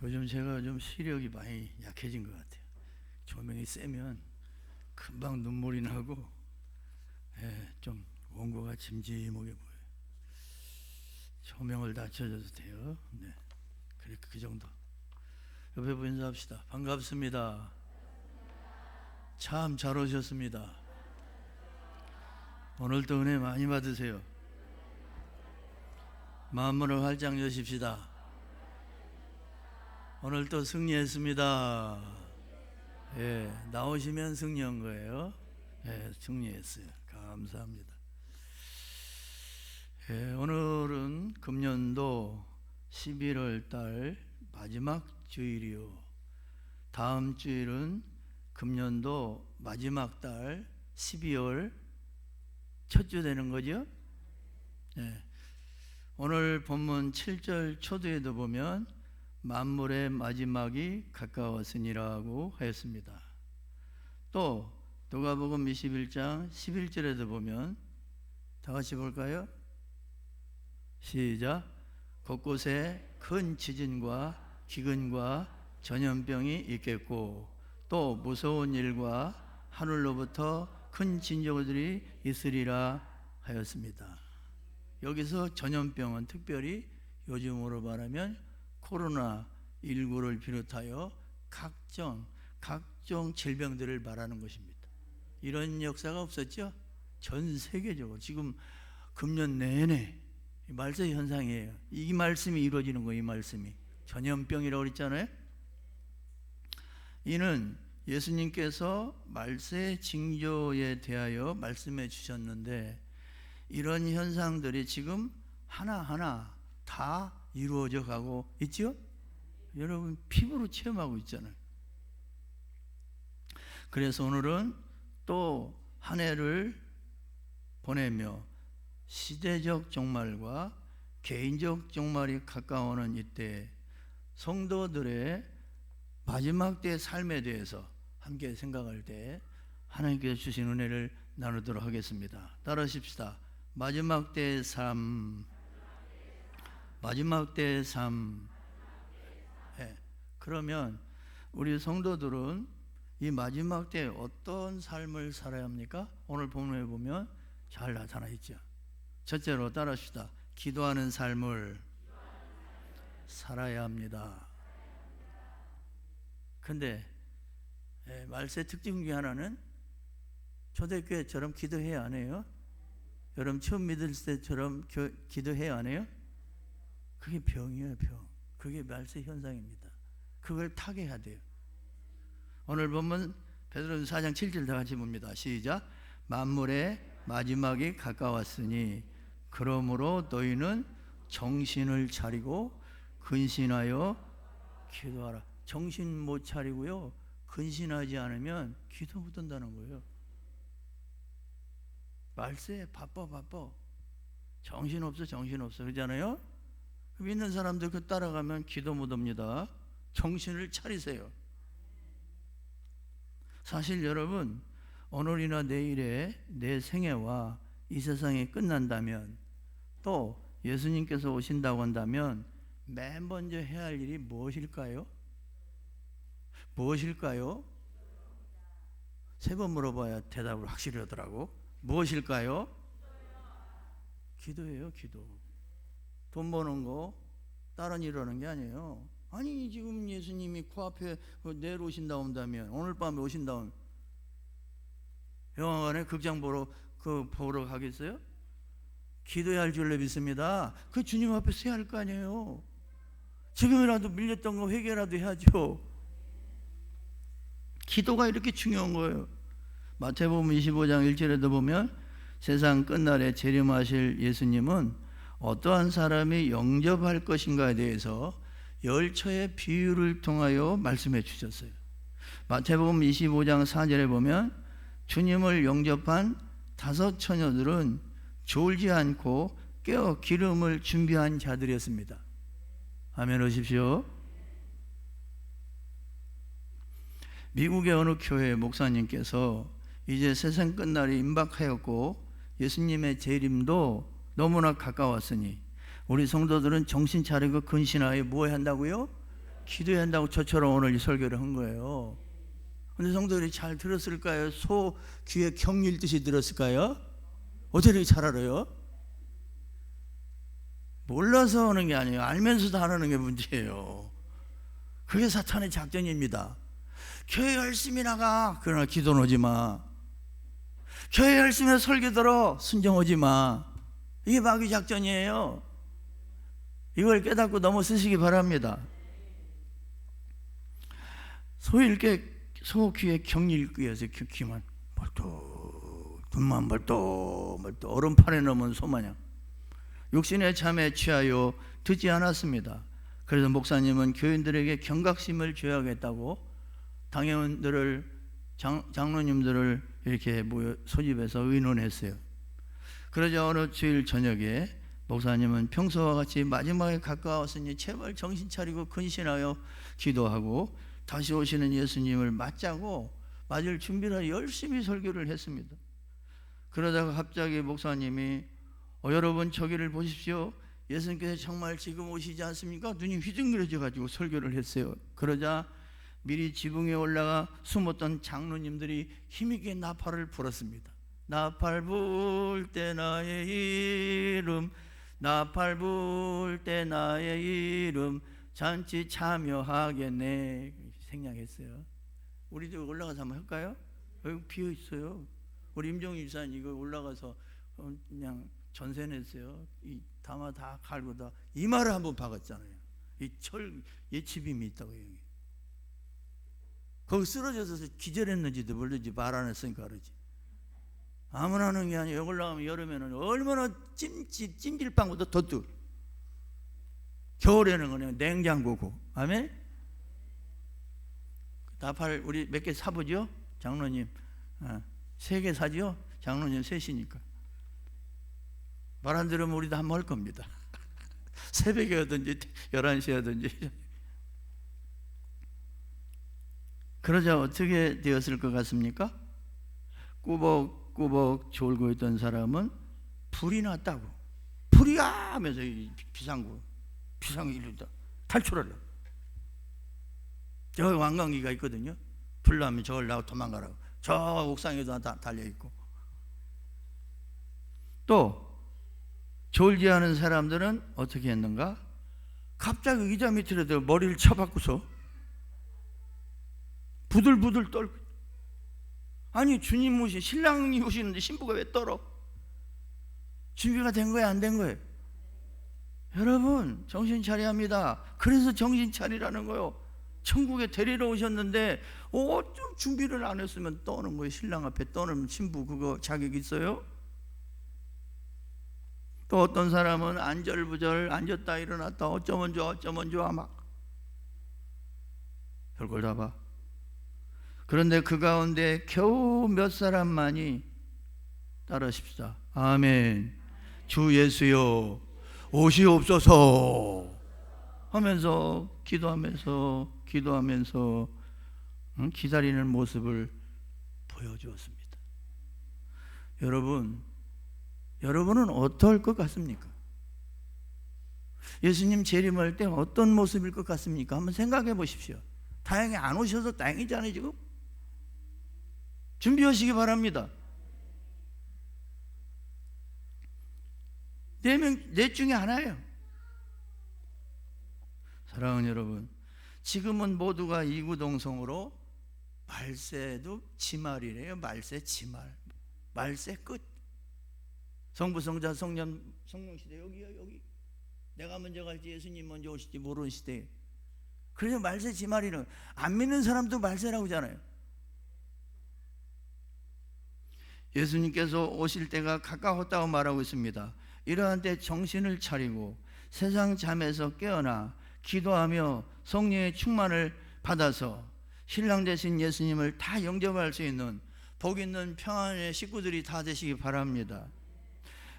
요즘 제가 좀 시력이 많이 약해진 것 같아요. 조명이 세면 금방 눈물이 나고, 좀 원고가 짐짐하게 보여요. 조명을 낮춰줘도 돼요. 네, 그래 그 정도. 옆에 분 인사합시다. 반갑습니다. 참 잘 오셨습니다. 오늘도 은혜 많이 받으세요. 마음문을 활짝 여십시다. 오늘도 승리했습니다. 나오시면 승리한 거예요. 승리했어요. 감사합니다. 오늘은 금년도 11월 달 마지막 주일이요. 다음 주일은 금년도 마지막 달 12월 첫 주 되는 거죠. 오늘 본문 7절 초두에도 보면 만물의 마지막이 가까웠으니라고 하였습니다. 또 누가복음 21장 11절에도 보면 다 같이 볼까요? 시작. 곳곳에 큰 지진과 기근과 전염병이 있겠고 또 무서운 일과 하늘로부터 큰 징조들이 있으리라 하였습니다. 여기서 전염병은 특별히 요즘으로 말하면 코로나19를 비롯하여 각종 질병들을 말하는 것입니다. 이런 역사가 없었죠? 전 세계적으로 지금 금년 내내 말세 현상이에요. 이 말씀이 이루어지는 거예요. 이 말씀이 전염병이라고 그랬잖아요. 이는 예수님께서 말세 징조에 대하여 말씀해 주셨는데 이런 현상들이 지금 하나하나 다 이루어져 가고 있죠? 여러분 피부로 체험하고 있잖아요. 그래서 오늘은 또 한 해를 보내며 시대적 종말과 개인적 종말이 가까워오는 이때 성도들의 마지막 때의 삶에 대해서 함께 생각할 때 하나님께서 주신 은혜를 나누도록 하겠습니다. 따라하십시다. 마지막 때의 삶. 마지막 때의 삶. 그러면 우리 성도들은 이 마지막 때에 어떤 삶을 살아야 합니까? 오늘 본문에 보면 잘 나타나 있죠. 첫째로 따라합시다. 기도하는 삶을 살아야 합니다. 근데 말세 특징 중에 하나는 초대교회처럼 기도해야 안 해요? 여러분 처음 믿을 때처럼 기도해야 안 해요? 그게 병이에요, 병. 그게 말세 현상입니다. 그걸 타개해야 돼요. 오늘 보면 베드로전서 4장 7절 다 같이 봅니다. 시작. 만물의 마지막이 가까웠으니 그러므로 너희는 정신을 차리고 근신하여 기도하라. 정신 못 차리고요, 근신하지 않으면 기도 못 한다는 거예요. 말세 바빠 정신없어 그러잖아요. 믿는 사람들 그 따라가면 기도 못 합니다. 정신을 차리세요. 사실 여러분 오늘이나 내일에 내 생애와 이 세상이 끝난다면 또 예수님께서 오신다고 한다면 맨 먼저 해야 할 일이 무엇일까요? 세 번 물어봐야 대답을 확실히 하더라고. 무엇일까요? 기도예요. 기도. 돈 버는 거 다른 일 하는 게 아니에요. 아니 지금 예수님이 코앞에 내일 오신다고 한다면 오늘 밤에 오신다면 영화관에 극장 보러 가겠어요? 기도해야 할 줄로 믿습니다. 그 주님 앞에 서야 할 거 아니에요. 지금이라도 밀렸던 거 회개라도 해야죠. 기도가 이렇게 중요한 거예요. 마태복음 25장 1절에도 보면 세상 끝날에 재림하실 예수님은 어떠한 사람이 영접할 것인가에 대해서 열처의 비유를 통하여 말씀해 주셨어요. 마태복음 25장 4절에 보면 주님을 영접한 5 처녀들은 졸지 않고 깨어 기름을 준비한 자들이었습니다. 아멘 하십시오. 미국의 어느 교회 목사님께서 이제 세상 끝날이 임박하였고 예수님의 재림도 너무나 가까웠으니 우리 성도들은 정신 차리고 근신하여 뭐 한다고요? 기도해야 한다고 저처럼 오늘 이 설교를 한 거예요. 근데 성도들이 잘 들었을까요? 소 귀에 경 읽듯이 들었을까요? 어떻게 이렇게 잘 알아요? 몰라서 하는 게 아니에요. 알면서도 안 하는 게 문제예요. 그게 사탄의 작전입니다. 교회 열심히 나가, 그러나 기도는 오지 마. 교회 열심히 설교 들어, 순종 오지 마. 이게 마귀 작전이에요. 이걸 깨닫고 넘어 쓰시기 바랍니다. 소 귀에 경 읽기에서 귀만 벌떡, 눈만 벌떡 얼음판에 넣으면 소마냥 욕심의 잠에 취하여 듣지 않았습니다. 그래서 목사님은 교인들에게 경각심을 줘야겠다고 당회원들을 장로님들을 이렇게 소집해서 의논했어요. 그러자 어느 주일 저녁에 목사님은 평소와 같이 마지막에 가까웠으니 제발 정신 차리고 근신하여 기도하고 다시 오시는 예수님을 맞을 준비를 열심히 설교를 했습니다. 그러다가 갑자기 목사님이 여러분 저기를 보십시오. 예수님께서 정말 지금 오시지 않습니까? 눈이 휘둥그레져 가지고 설교를 했어요. 그러자 미리 지붕에 올라가 숨었던 장로님들이 힘있게 나팔을 불었습니다. 나팔 불 때 나의 이름, 나팔 불 때 나의 이름, 잔치 참여하겠네. 생략했어요. 우리도 올라가서 한번 할까요? 여기 비어 있어요. 우리 임종희 집사님 이거 올라가서 그냥 전세 냈어요. 이 담아 다 갈고 다 이마를 한번 박았잖아요. 이 철 예치빔이 있다고 여기. 거기 쓰러져서 기절했는지도 모르지. 말 안 했으니까 그러지. 아무나 하는 게 아니에요. 여기 올라가면 여름에는 얼마나 찜질방보다 더 뜨. 겨울에는 그냥 냉장고고. 아멘. 나팔 우리 몇 개 사보죠? 장로님 3개 사죠? 장로님 셋이니까. 말 안 들으면 우리도 한번 할 겁니다. 새벽에 하든지 11시에 하든지. 그러자 어떻게 되었을 것 같습니까? 꾸벅꾸벅 졸고 있던 사람은 불이 났다고. 불이야 하면서 비상구 이르다 탈출하려. 저 왕관기가 있거든요. 불 나면 저걸 나고 도망가라고. 저 옥상에도 달려있고. 또 졸지 않은 사람들은 어떻게 했는가? 갑자기 의자 밑으로 들어 머리를 쳐박고서 부들부들 떨고. 아니 주님 오신 신랑이 오시는데 신부가 왜 떨어? 준비가 된 거야 안 된 거예요? 여러분 정신 차려야 합니다. 그래서 정신 차리라는 거예요. 천국에 데리러 오셨는데 좀 준비를 안 했으면 떠는 거예요. 신랑 앞에 떠는 신부 그거 자격 있어요? 또 어떤 사람은 안절부절 앉았다 일어났다 어쩌면 좋아 막 별걸 다 봐. 그런데 그 가운데 겨우 몇 사람만이 따르십시다. 아멘. 주 예수여 오시옵소서 하면서 기도하면서 기다리는 모습을 보여주었습니다. 여러분은 어떨 것 같습니까? 예수님 재림할 때 어떤 모습일 것 같습니까? 한번 생각해 보십시오. 다행히 안 오셔서 다행이잖아요. 지금 준비하시기 바랍니다. 넷 중에 하나예요. 사랑하는 여러분, 지금은 모두가 이구동성으로 말세도 지말이래요. 말세 지말, 말세 끝. 성부 성자 성령 시대 여기 내가 먼저 갈지 예수님 먼저 오실지 모르는 시대에. 그래서 말세 지말이는 안 믿는 사람도 말세라고 하잖아요. 예수님께서 오실 때가 가까웠다고 말하고 있습니다. 이러한 때 정신을 차리고 세상 잠에서 깨어나 기도하며 성령의 충만을 받아서 신랑 되신 예수님을 다 영접할 수 있는 복 있는 평안의 식구들이 다 되시기 바랍니다.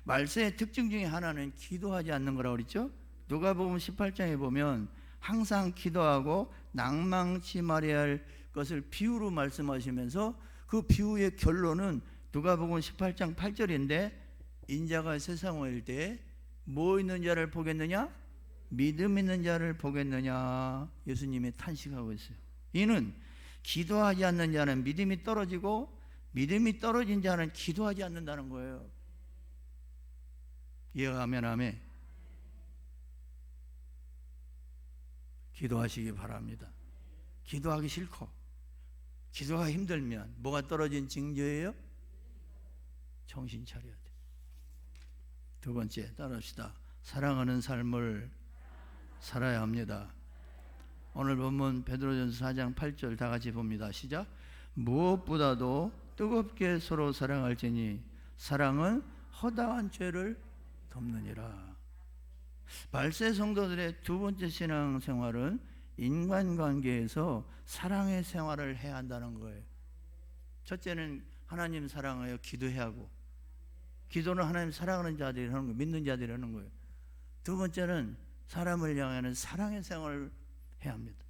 말세의 특징 중에 하나는 기도하지 않는 거라고 그랬죠? 누가복음 18장에 보면 항상 기도하고 낭망치 말해야 할 것을 비유로 말씀하시면서 그 비유의 결론은 누가복음 18장 8절인데 인자가 세상 올 때 뭐 있는 자를 보겠느냐? 믿음 있는 자를 보겠느냐? 예수님이 탄식하고 있어요. 이는 기도하지 않는 자는 믿음이 떨어지고 믿음이 떨어진 자는 기도하지 않는다는 거예요. 이해가 가면 아멘. 기도하시기 바랍니다. 기도하기 싫고 기도가 힘들면 뭐가 떨어진 징조예요? 정신 차려야 돼. 두 번째, 따라합시다. 사랑하는 삶을 살아야 합니다. 오늘 본문 베드로전서 4장 8절 다 같이 봅니다. 시작. 무엇보다도 뜨겁게 서로 사랑할지니 사랑은 허다한 죄를 덮느니라. 발세 성도들의 두 번째 신앙생활은 인간관계에서 사랑의 생활을 해야 한다는 거예요. 첫째는 하나님 사랑하여 기도해야 하고, 기도는 하나님 사랑하는 자들이 하는 거예요. 믿는 자들이 하는 거예요. 두 번째는 사람을 향하는 사랑의 생활을 해야 합니다.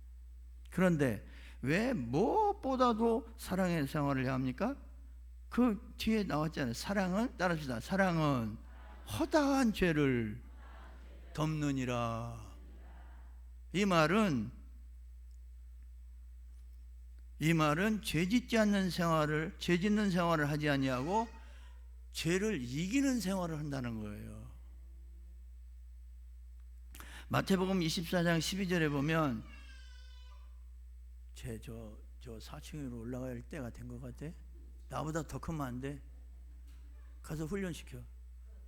그런데 왜 무엇보다도 사랑의 생활을 해야 합니까? 그 뒤에 나왔잖아요. 사랑은, 따라합시다. 사랑은 허다한 죄를 덮느니라. 이 말은 죄 짓지 않는 생활을, 죄 짓는 생활을 하지 아니하고 죄를 이기는 생활을 한다는 거예요. 마태복음 24장 12절에 보면 저 4층으로 올라갈 때가 된 것 같아. 나보다 더 크면 안 돼. 가서 훈련시켜.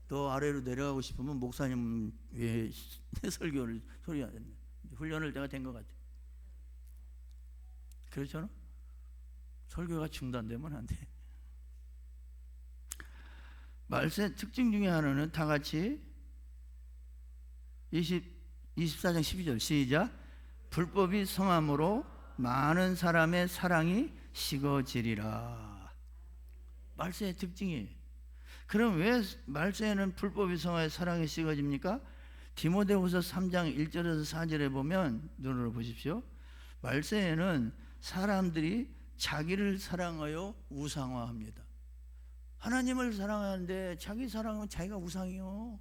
더 아래로 내려가고 싶으면 목사님 왜 설교를 소리가 안 된다. 훈련을 내가 된 것 같아. 그렇잖아? 설교가 중단되면 안 돼. 말세 특징 중에 하나는 다 같이 24장 12절 시작. 불법이 성함으로 많은 사람의 사랑이 식어지리라. 말세의 특징이에요. 그럼 왜 말세에는 불법이 성하여 사랑이 식어집니까? 디모데후서 3장 1절에서 4절에 보면 눈으로 보십시오. 말세에는 사람들이 자기를 사랑하여 우상화합니다. 하나님을 사랑하는데 자기 사랑은 자기가 우상이요.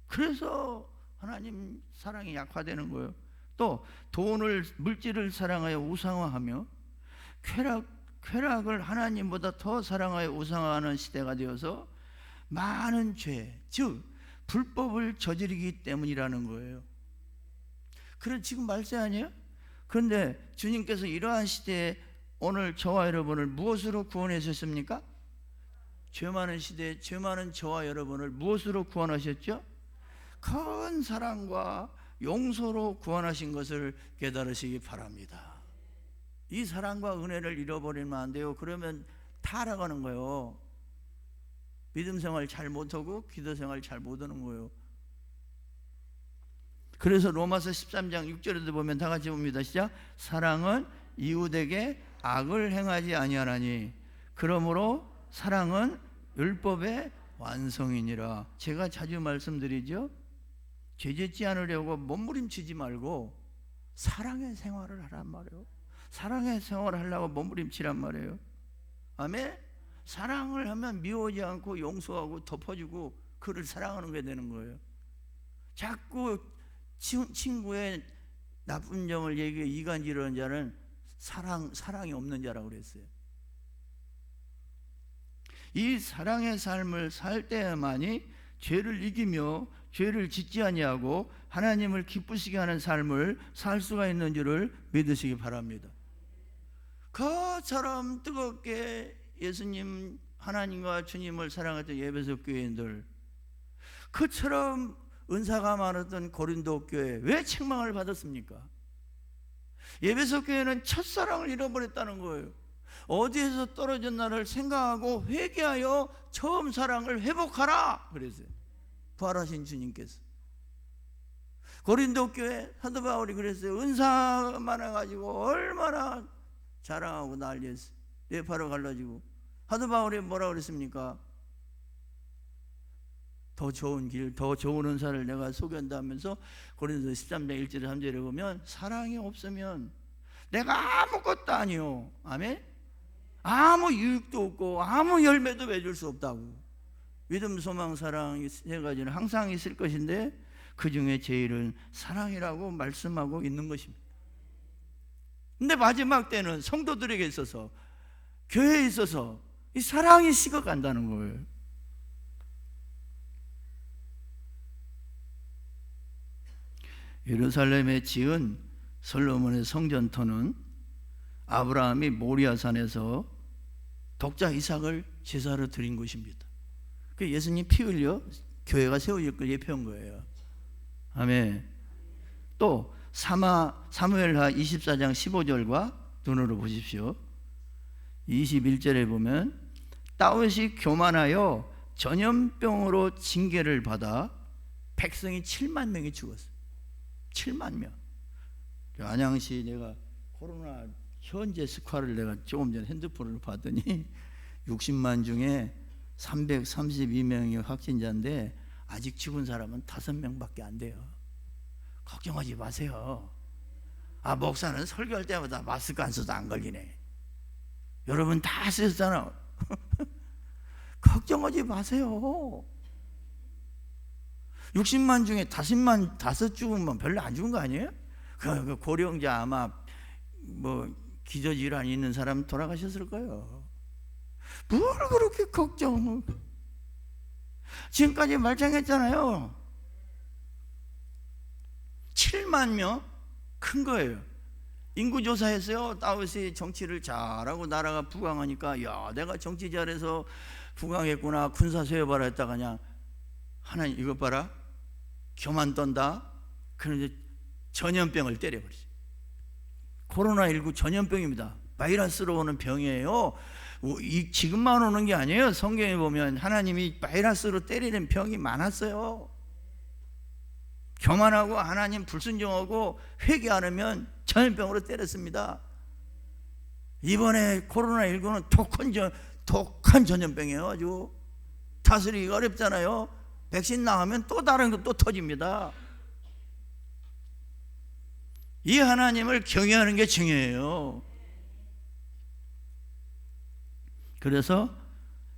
그래서 하나님 사랑이 약화되는 거예요. 또 돈을, 물질을 사랑하여 우상화하며 쾌락을 하나님보다 더 사랑하여 우상화하는 시대가 되어서 많은 죄, 즉 불법을 저지르기 때문이라는 거예요. 그런 지금 말세 아니에요? 그런데 주님께서 이러한 시대에 오늘 저와 여러분을 무엇으로 구원하셨습니까? 죄 많은 시대에 죄 많은 저와 여러분을 무엇으로 구원하셨죠? 큰 사랑과 용서로 구원하신 것을 깨달으시기 바랍니다. 이 사랑과 은혜를 잃어버리면 안 돼요. 그러면 타락하는 거예요. 믿음 생활 잘 못하고 기도 생활 잘 못하는 거예요. 그래서 로마서 13장 6절에도 보면 다 같이 봅니다. 시작. 사랑은 이웃에게 악을 행하지 아니하나니 그러므로 사랑은 율법의 완성이니라. 제가 자주 말씀드리죠. 죄 짓지 않으려고 몸부림치지 말고 사랑의 생활을 하란 말이에요. 사랑의 생활을 하려고 몸부림치란 말이에요. 아멘. 사랑을 하면 미워하지 않고 용서하고 덮어주고 그를 사랑하는 게 되는 거예요. 자꾸 친구의 나쁜 점을 얘기해 이간질하는 자는 사랑이 없는 자라고 그랬어요. 이 사랑의 삶을 살 때만이 죄를 이기며 죄를 짓지 아니하고 하나님을 기쁘시게 하는 삶을 살 수가 있는 줄을 믿으시기 바랍니다. 그처럼 뜨겁게 예수님 하나님과 주님을 사랑했던 에베소 교회인들, 그처럼 은사가 많았던 고린도 교회 왜 책망을 받았습니까? 에베소 교회는 첫사랑을 잃어버렸다는 거예요. 어디에서 떨어졌나를 생각하고 회개하여 처음 사랑을 회복하라 그랬어요. 부활하신 주님께서. 고린도 교회 사도 바울이 그랬어요. 은사 많아가지고 얼마나 자랑하고 난리였어요. 뇌파로 갈라지고. 사도 바울이 뭐라 그랬습니까? 더 좋은 길, 더 좋은 은사를 내가 소개한다면서 고린도서 13장 1절에 3절에 보면 사랑이 없으면 내가 아무것도 아니요. 아멘? 아무 유익도 없고 아무 열매도 맺을 수 없다고. 믿음, 소망, 사랑 이 세 가지는 항상 있을 것인데 그 중에 제일은 사랑이라고 말씀하고 있는 것입니다. 근데 마지막 때는 성도들에게 있어서, 교회에 있어서 이 사랑이 식어간다는 거예요. 예루살렘에 지은 솔로몬의 성전터는 아브라함이 모리아산에서 독자 이삭을 제사로 드린 곳입니다. 그 예수님 피 흘려 교회가 세워질 걸 예표한 거예요. 아멘. 또 사무엘하 24장 15절과 눈으로 보십시오. 21절에 보면 다윗이 교만하여 전염병으로 징계를 받아 백성이 7만 명이 죽었어요. 7만 명. 안양시 내가 코로나 현재 스코어를 내가 조금 전에 핸드폰으로 봤더니 60만 중에 332명이 확진자인데 아직 죽은 사람은 5명밖에 안 돼요. 걱정하지 마세요. 목사는 설교할 때마다 마스크 안 써도 안 걸리네. 여러분 다 쓰셨잖아. 걱정하지 마세요. 60만 중에 5 죽으면 별로 안 죽은 거 아니에요? 그 고령자 아마 뭐 기저질환이 있는 사람 돌아가셨을 거예요. 뭘 그렇게 걱정을. 지금까지 말짱했잖아요. 7만 명? 큰 거예요. 인구조사했어요. 다윗이 정치를 잘하고 나라가 부강하니까 야 내가 정치 잘해서 부강했구나 군사 세워봐라 했다가 그냥 하나님 이것 봐라 교만 떤다. 그런데 전염병을 때려버리죠. 코로나19 전염병입니다. 바이러스로 오는 병이에요. 지금만 오는 게 아니에요. 성경에 보면 하나님이 바이러스로 때리는 병이 많았어요. 교만하고 하나님 불순종하고 회개 안 하면 전염병으로 때렸습니다. 이번에 코로나19는 독한 전염병이에요. 아주 다스리기가 어렵잖아요. 백신 나오면 또 다른 거 또 터집니다. 이 하나님을 경외하는 게 중요해요. 그래서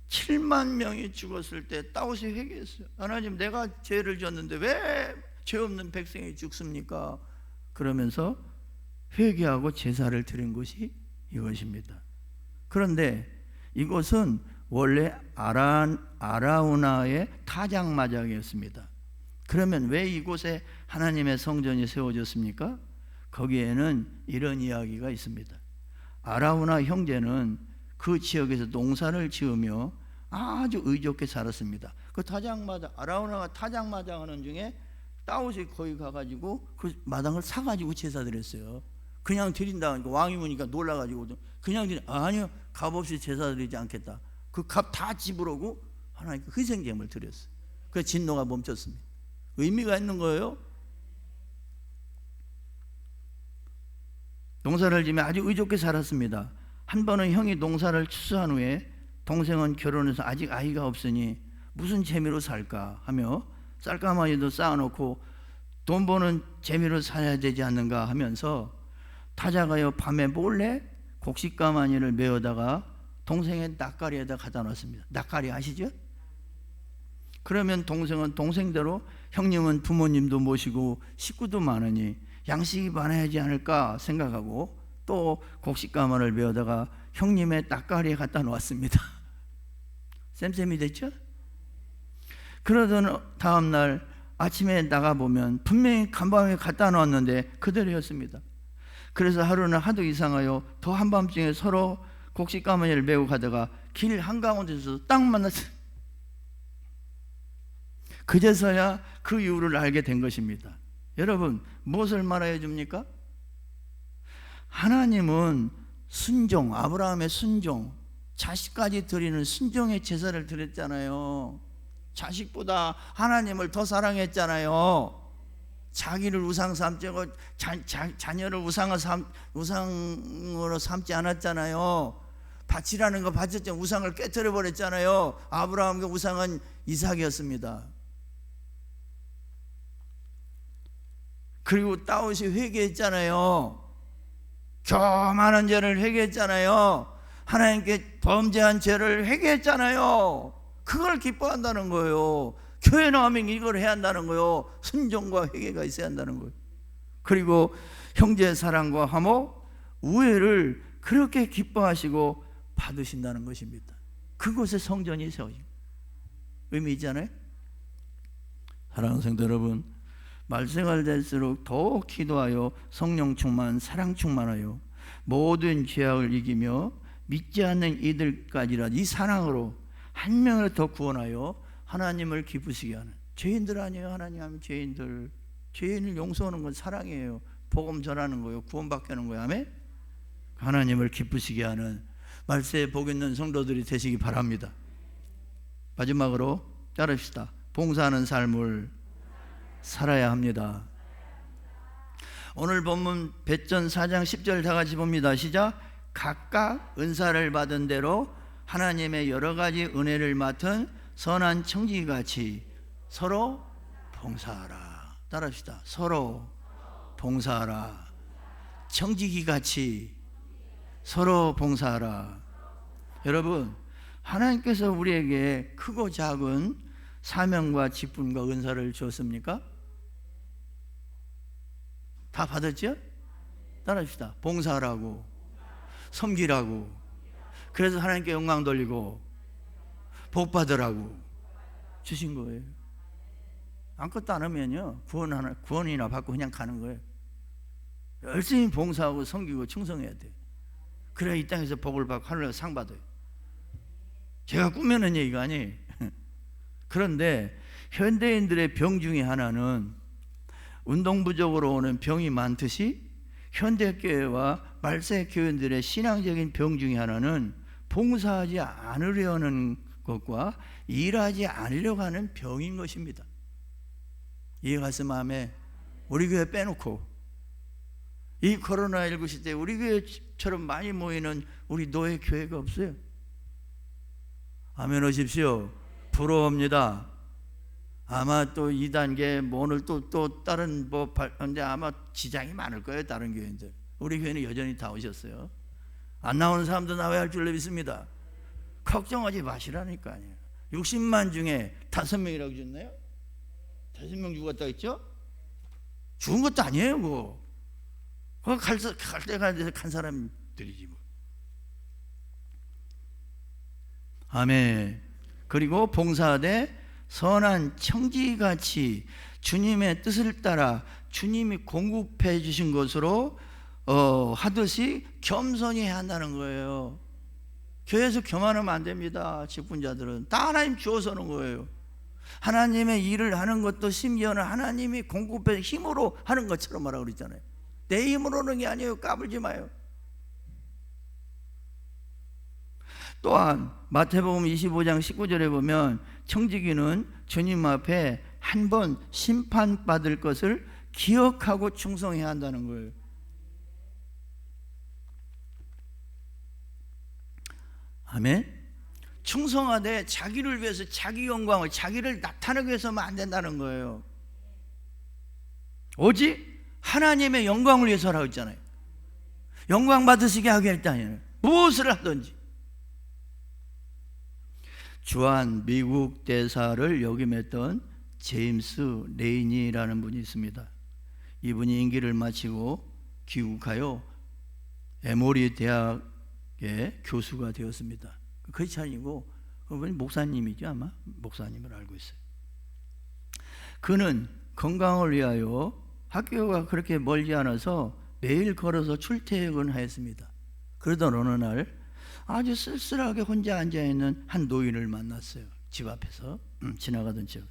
7만 명이 죽었을 때 다윗이 회개했어요. 하나님 내가 죄를 졌는데 왜 죄 없는 백성이 죽습니까? 그러면서 회개하고 제사를 드린 것이 이것입니다. 그런데 이곳은 원래 아라우나의 타작마장이었습니다. 그러면 왜 이곳에 하나님의 성전이 세워졌습니까? 거기에는 이런 이야기가 있습니다. 아라우나 형제는 그 지역에서 농사를 지으며 아주 의좋게 살았습니다. 그 타작마장, 아라우나가 타작마장하는 중에 다윗이 거기 가가지고 그 마당을 사가지고 제사 드렸어요. 그냥 드린다 하니까 왕이 보니까 놀라가지고 그냥 아니요 값없이 제사 드리지 않겠다. 그 값 다 지불하고 하나님께 희생제물 드렸어요. 그래서 진노가 멈췄습니다. 의미가 있는 거예요. 농사를 지며 아주 의좋게 살았습니다. 한 번은 형이 농사를 추수한 후에 동생은 결혼해서 아직 아이가 없으니 무슨 재미로 살까 하며 쌀가마니도 쌓아놓고 돈 버는 재미로 살아야 되지 않는가 하면서 타작하여 밤에 몰래 곡식가마니를 메어다가 동생의 낯가리에다 갖다 놨습니다. 낯가리 아시죠? 그러면 동생은 동생대로 형님은 부모님도 모시고 식구도 많으니 양식이 많아야지 않을까 생각하고 또 곡식가마를 메어다가 형님의 낯가리에 갖다 놓았습니다. 쌤쌤이 됐죠? 그러던 다음날 아침에 나가보면 분명히 간밤에 갖다 놓았는데 그대로였습니다. 그래서 하루는 하도 이상하여 더 한밤중에 서로 곡식가마니를 메고 가다가 길 한가운데서 딱 만났어요. 그제서야 그 이유를 알게 된 것입니다. 여러분 무엇을 말해 줍니까? 하나님은 순종, 아브라함의 순종, 자식까지 드리는 순종의 제사를 드렸잖아요. 자식보다 하나님을 더 사랑했잖아요. 자기를 우상 삼고 자녀를 우상으로 삼지 않았잖아요. 바치라는 거 바쳤잖아요. 우상을 깨뜨려 버렸잖아요. 아브라함의 우상은 이삭이었습니다. 그리고 다윗이 회개했잖아요. 교만한 죄를 회개했잖아요. 하나님께 범죄한 죄를 회개했잖아요. 그걸 기뻐한다는 거예요. 교회 나오면 이걸 해야 한다는 거요. 순종과 회개가 있어야 한다는 거예요. 그리고 형제 사랑과 화목, 우애를 그렇게 기뻐하시고 받으신다는 것입니다. 그곳에 성전이 세워진 의미 있잖아요. 사랑하는 성도 여러분, 말생활 될수록 더욱 기도하여 성령 충만, 사랑 충만하여 모든 죄악을 이기며 믿지 않는 이들까지라 이 사랑으로 한 명을 더 구원하여 하나님을 기쁘시게 하는, 죄인들 아니에요. 하나님 하면 죄인들, 죄인을 용서하는 건 사랑이에요. 복음 전하는 거예요. 구원받게 하는 거예요. 아멘. 하나님을 기쁘시게 하는 말세에 복 있는 성도들이 되시기 바랍니다. 마지막으로 따릅시다. 봉사하는 삶을 살아야 합니다. 오늘 본문 베전 4장 10절 다 같이 봅니다. 시작. 각각 은사를 받은 대로 하나님의 여러 가지 은혜를 맡은 선한 청지기같이 서로 봉사하라. 따라합시다. 서로 봉사하라. 청지기같이 서로 봉사하라. 여러분, 하나님께서 우리에게 크고 작은 사명과 직분과 은사를 주었습니까? 다 받았죠? 따라합시다. 봉사하라고, 섬기라고, 그래서 하나님께 영광 돌리고 복 받으라고 주신 거예요. 아무것도 안 하면요, 구원이나 받고 그냥 가는 거예요. 열심히 봉사하고 섬기고 충성해야 돼요. 그래야 이 땅에서 복을 받고 하늘에서 상 받아요. 제가 꾸며낸 얘기가 아니에요. 그런데 현대인들의 병 중에 하나는 운동 부족으로 오는 병이 많듯이 현대교회와 말세 교인들의 신앙적인 병 중에 하나는 봉사하지 않으려는 것과 일하지 않으려고 하는 병인 것입니다. 이해 가슴 마음에 우리 교회 빼놓고 이 코로나19 시대에 우리 교회처럼 많이 모이는 우리 노예 교회가 없어요. 아멘 하십시오. 부러웁니다. 아마 또 2단계 오늘 또 다른 근데 아마 지장이 많을 거예요. 다른 교회들. 우리 교회는 여전히 다 오셨어요. 안 나오는 사람도 나와야 할 줄로 믿습니다. 걱정하지 마시라니까요. 60만 중에 5명이라고 줬나요? 5명 죽었다 했죠? 죽은 것도 아니에요. 그거 갈 때가 돼서 간 사람들이지 뭐. 아멘. 그리고 봉사하되 선한 청지기같이 주님의 뜻을 따라 주님이 공급해 주신 것으로 하듯이 겸손히 해야 한다는 거예요. 교회에서 교만하면 안 됩니다. 직분자들은 다 하나님 주어서 하는 거예요. 하나님의 일을 하는 것도 심지어는 하나님이 공급해 힘으로 하는 것처럼 말하고 그랬잖아요. 내 힘으로 하는 게 아니에요. 까불지 마요. 또한 마태복음 25장 19절에 보면 청지기는 주님 앞에 한 번 심판받을 것을 기억하고 충성해야 한다는 거예요. 아멘. 충성하되 자기를 위해서 자기 영광을 자기를 나타내기 위해서 하면 안 된다는 거예요. 오직 하나님의 영광을 위해서 하라고 했잖아요. 영광 받으시게 하겠다니 무엇을 하든지. 주한 미국 대사를 역임했던 제임스 레인이라는 분이 있습니다. 이분이 임기를 마치고 귀국하여 에모리 대학의 교수가 되었습니다. 크리스찬이고 그분이 목사님이죠. 아마 목사님을 알고 있어요. 그는 건강을 위하여 학교가 그렇게 멀지 않아서 매일 걸어서 출퇴근 하였습니다. 그러던 어느 날 아주 쓸쓸하게 혼자 앉아있는 한 노인을 만났어요. 집 앞에서 지나가던 중.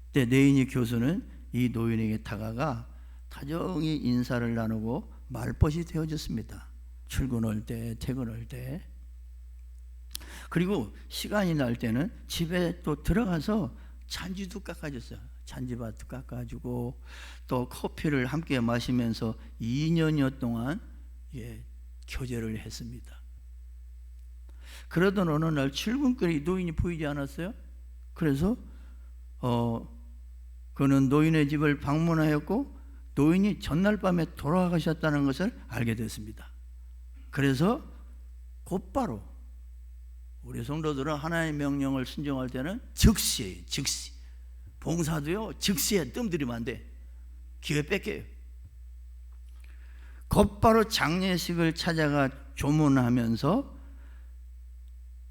그때 레인이 교수는 이 노인에게 다가가 다정히 인사를 나누고 말벗이 되어줬습니다. 출근할 때, 퇴근할 때. 그리고 시간이 날 때는 집에 또 들어가서 잔디도 깎아줬어요. 잔디밭도 깎아주고 또 커피를 함께 마시면서 2년여 동안 교제를 했습니다. 그러던 어느 날 출근길에 노인이 보이지 않았어요? 그래서 그는 노인의 집을 방문하였고 노인이 전날 밤에 돌아가셨다는 것을 알게 됐습니다. 그래서 곧바로 우리 성도들은 하나님의 명령을 순종할 때는 즉시 봉사도요 즉시에 뜸들이면 안 돼. 기회 뺏겨요. 곧바로 장례식을 찾아가 조문하면서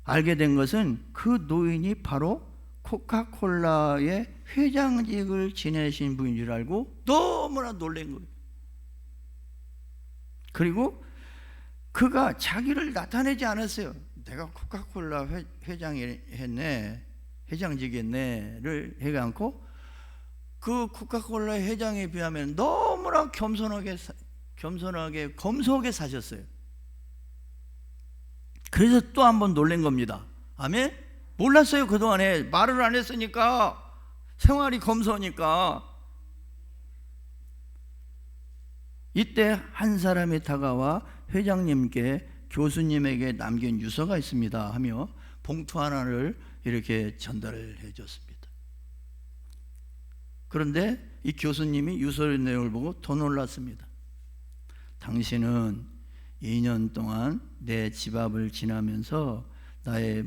알게 된 것은 그 노인이 바로 코카콜라의 회장직을 지내신 분인 줄 알고 너무나 놀란 거예요. 그리고 그가 자기를 나타내지 않았어요. 내가 코카콜라 회장이 했네, 회장직이 했네를 해가 않고 그 코카콜라 회장에 비하면 너무나 겸손하게 검소하게 사셨어요. 그래서 또 한 번 놀란 겁니다. 아멘? 몰랐어요. 그동안에 말을 안 했으니까, 생활이 검소하니까. 이때 한 사람이 다가와 회장님께 교수님에게 남긴 유서가 있습니다 하며 봉투 하나를 이렇게 전달을 해줬습니다. 그런데 이 교수님이 유서의 내용을 보고 더 놀랐습니다. 당신은 2년 동안 내 집 앞을 지나면서 나의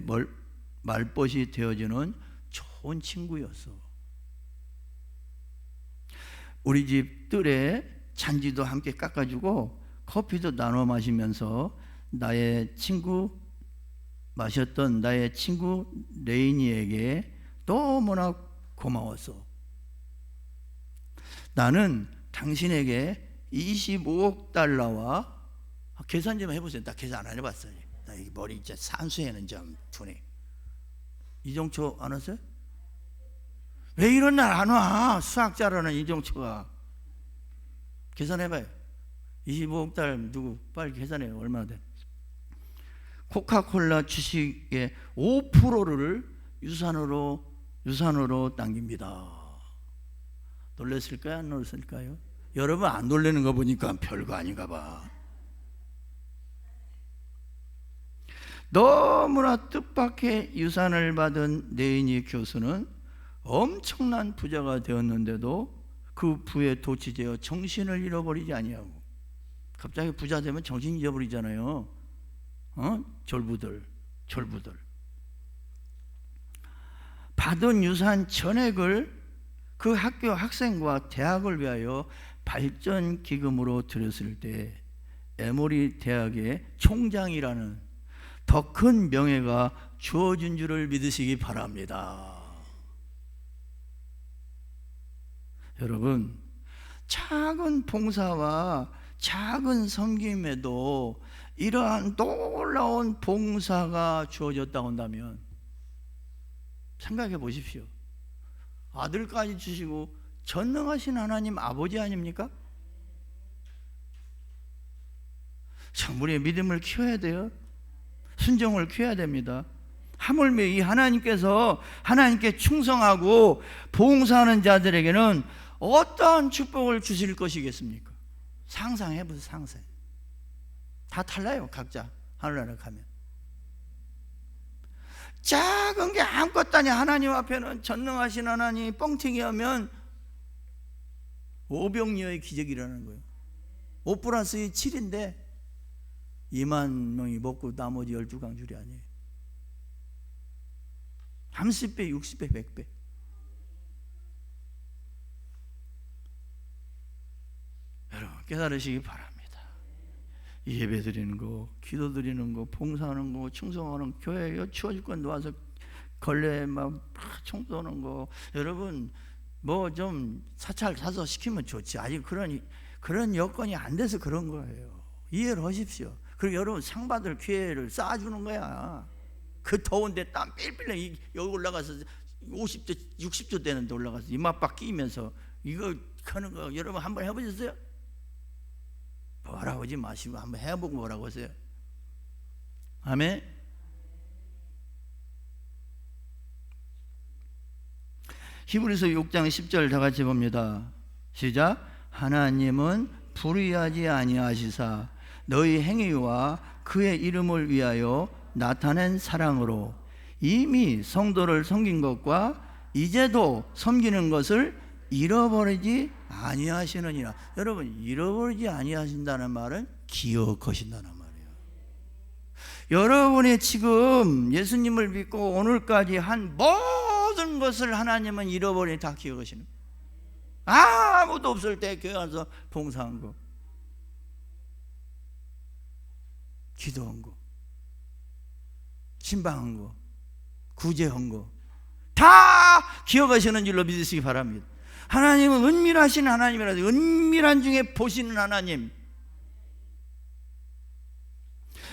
말벗이 되어주는 좋은 친구였어. 우리 집 뜰에 잔디도 함께 깎아주고 커피도 나눠 마시면서 마셨던 나의 친구 레이니에게 너무나 고마웠어. 나는 당신에게 25억 달러와 계산 좀 해보세요. 나 계산 안 해봤어요. 나 이 머리 이제 산수에는 좀 두네. 이종초 안 왔어요? 왜 이런 날 안 와? 수학자라는 이종초가. 계산해봐요. 25억 달 누구? 빨리 계산해요. 얼마나 돼? 코카콜라 주식의 5%를 유산으로 남깁니다. 놀랐을까요? 안 놀랐을까요? 여러분 안 놀라는 거 보니까 별거 아닌가 봐. 너무나 뜻밖의 유산을 받은 레이니 교수는 엄청난 부자가 되었는데도 그 부에 도취되어 정신을 잃어버리지 아니하고, 갑자기 부자 되면 정신 잃어버리잖아요. 졸부들. 받은 유산 전액을 그 학교 학생과 대학을 위하여 발전 기금으로 들였을 때 에모리 대학의 총장이라는 더 큰 명예가 주어진 줄을 믿으시기 바랍니다. 여러분, 작은 봉사와 작은 섬김에도 이러한 놀라운 봉사가 주어졌다고 한다면 생각해 보십시오. 아들까지 주시고 전능하신 하나님 아버지 아닙니까? 우리의 믿음을 키워야 돼요. 순종을 키워야 됩니다. 하물며 이 하나님께 충성하고 봉사하는 자들에게는 어떠한 축복을 주실 것이겠습니까? 상상해 보세요. 상상. 다 달라요. 각자 하늘나라 가면. 작은 게 아무것도 아니야. 하나님 앞에는 전능하신 하나님 뻥튀기 하면 오병이어의 기적이라는 거예요. 5 플러스 2 7인데 2만 명이 먹고 나머지 12강줄이 아니에요. 30배, 60배, 100배. 여러분 깨달으시기 바랍니다. 예배 드리는 거, 기도 드리는 거, 봉사하는 거, 충성하는 거, 교회에 추워죽건 와서 걸레 막 청소하는 거, 여러분 뭐 좀 사찰 사서 시키면 좋지. 아직 그런 여건이 안 돼서 그런 거예요. 이해를 하십시오. 그리고 여러분 상 받을 기회를 쌓아주는 거야. 그 더운데 땀 삘삘 여기 올라가서 50도 60도 되는데 올라가서 이마박 끼면서 이거 하는 거 여러분 한번 해보셨어요? 뭐라고 하지 마시고 한번 해보고 뭐라고 하세요? 아멘. 히브리서 6장 10절 다 같이 봅니다. 시작. 하나님은 불의하지 아니하시사 너희 행위와 그의 이름을 위하여 나타낸 사랑으로 이미 성도를 섬긴 것과 이제도 섬기는 것을 잃어버리지 아니하시느니라. 여러분 잃어버리지 아니하신다는 말은 기억하신다는 말이에요. 여러분이 지금 예수님을 믿고 오늘까지 한 모든 모든 것을 하나님은 잃어버리니 다 기억하시는 거예요. 아무도 없을 때 교회 와서 봉사한 거, 기도한 거, 신방한 거, 구제한 거 다 기억하시는 줄로 믿으시기 바랍니다. 하나님은 은밀하신 하나님이라서, 은밀한 중에 보시는 하나님.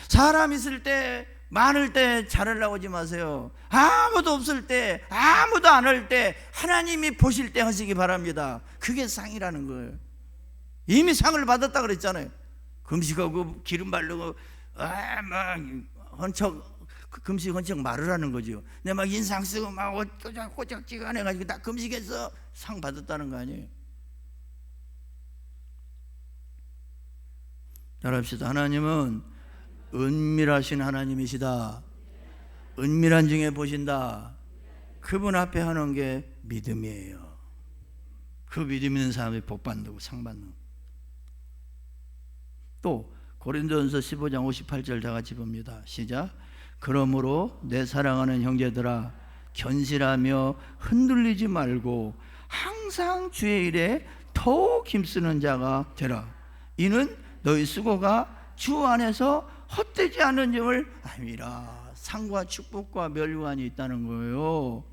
사람 있을 때, 많을 때 잘하려고 하지 마세요. 아무도 없을 때, 아무도 안 할 때, 하나님이 보실 때 하시기 바랍니다. 그게 상이라는 거예요. 이미 상을 받았다 그랬잖아요. 금식하고 기름 바르고 금식 헌척 말을 하는 거죠. 내 막 인상 쓰고 막 꼬짝꼬짝지가 해가지고 다 금식해서 상 받았다는 거 아니에요. 따라합시다. 하나님은 은밀하신 하나님이시다. 은밀한 중에 보신다. 그분 앞에 하는 게 믿음이에요. 그 믿음 있는 사람이 복 받는 상 받는. 또 고린도전서 15장 58절 다 같이 봅니다. 시작. 그러므로 내 사랑하는 형제들아, 견실하며 흔들리지 말고 항상 주의 일에 더욱 힘쓰는 자가 되라. 이는 너희 수고가 주 안에서 헛되지 않은 점을 알미라. 상과 축복과 멸관이 있다는 거예요.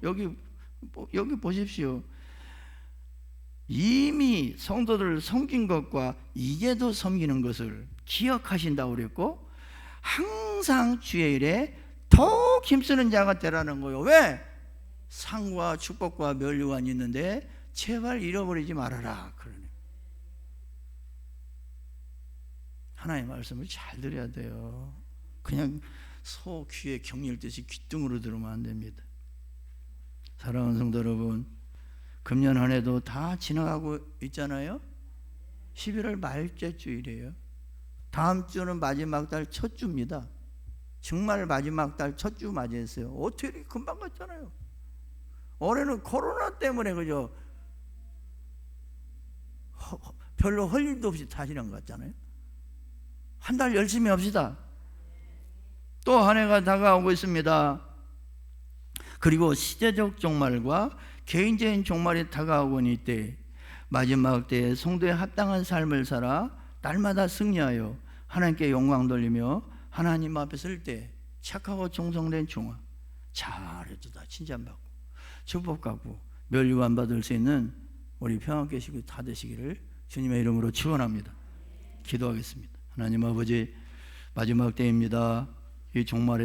여기 보십시오. 이미 성도들을 섬긴 것과 이제도 섬기는 것을 기억하신다고 그랬고, 항상 주의 일에 더욱 힘쓰는 자가 되라는 거예요. 왜? 상과 축복과 멸류관이 있는데 제발 잃어버리지 말아라. 그러네. 하나님의 말씀을 잘 들어야 돼요. 그냥 소 귀에 경일 듯이 귓등으로 들으면 안 됩니다. 사랑하는 성도 여러분, 금년 한 해도 다 지나가고 있잖아요. 11월 말째 주일이에요. 다음 주는 마지막 달 첫 주입니다. 정말 마지막 달 첫 주 맞이했어요. 어떻게 이렇게 금방 갔잖아요. 올해는 코로나 때문에 그죠? 별로 할 일도 없이 다 지난 것 같잖아요. 한 달 열심히 합시다. 또 한 해가 다가오고 있습니다. 그리고 시대적 종말과 개인적인 종말이 다가오고 있는 이때, 마지막 때에 성도에 합당한 삶을 살아 날마다 승리하여 하나님께 영광 돌리며 하나님 앞에 설 때 착하고 충성된 종아, 잘해도 다 칭찬받고 축복받고 멸류관 받을 수 있는 우리 평안케 식구 다 되시기를 주님의 이름으로 축원합니다. 기도하겠습니다. 하나님 아버지, 마지막 때입니다. 이 종말에